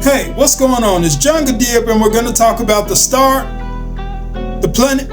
Hey, what's going on? It's John Gadib, and we're going to talk about the star, the planet.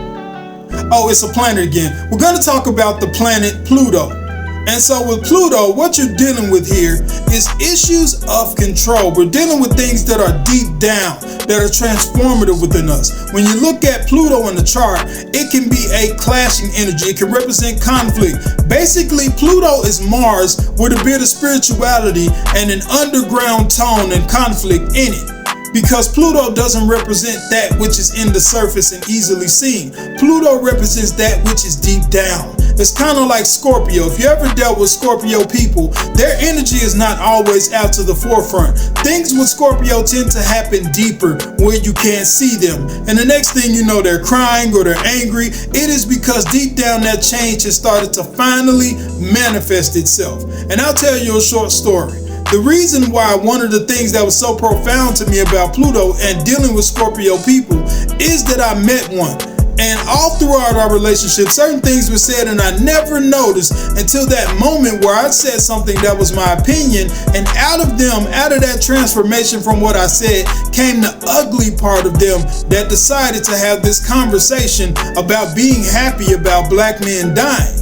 Oh, it's a planet again. We're going to talk about the planet Pluto. And so with Pluto, what you're dealing with here is issues of control. We're dealing with things that are deep down, that are transformative within us. When you look at Pluto in the chart, it can be a clashing energy. It can represent conflict. Basically, Pluto is Mars with a bit of spirituality and an underground tone and conflict in it. Because Pluto doesn't represent that which is in the surface and easily seen. Pluto represents that which is deep down. It's kind of like Scorpio. If you ever dealt with Scorpio people, their energy is not always out to the forefront. Things with Scorpio tend to happen deeper where you can't see them. And the next thing you know, they're crying or they're angry. It is because deep down that change has started to finally manifest itself. And I'll tell you a short story. The reason why one of the things that was so profound to me about Pluto and dealing with Scorpio people is that I met one. And all throughout our relationship, certain things were said and I never noticed until that moment where I said something that was my opinion. And out of that transformation from what I said, came the ugly part of them that decided to have this conversation about being happy about black men dying.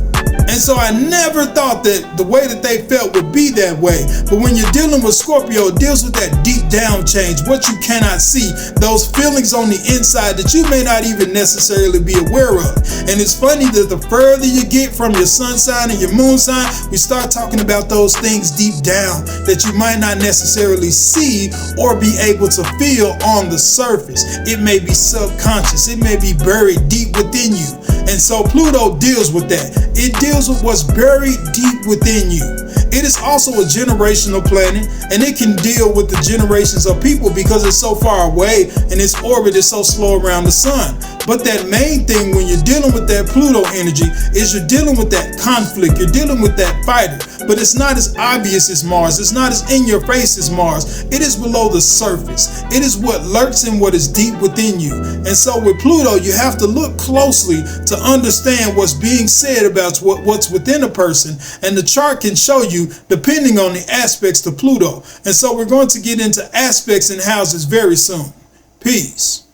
And so I never thought that the way that they felt would be that way. But when you're dealing with Scorpio, it deals with that deep down change, what you cannot see, those feelings on the inside that you may not even necessarily be aware of. And it's funny that the further you get from your sun sign and your moon sign, we start talking about those things deep down that you might not necessarily see or be able to feel on the surface. It may be subconscious. It may be buried deep within you. And so Pluto deals with that. It deals with what's buried deep within you. It is also a generational planet, and it can deal with the generations of people because it's so far away and its orbit is so slow around the sun. But that main thing when you're dealing with that Pluto energy is you're dealing with that conflict. You're dealing with that fighter. But it's not as obvious as Mars. It's not as in your face as Mars. It is below the surface. It is what lurks in what is deep within you. And so with Pluto, you have to look closely to understand what's being said about what's within a person. And the chart can show you depending on the aspects to Pluto. And so we're going to get into aspects and houses very soon. Peace.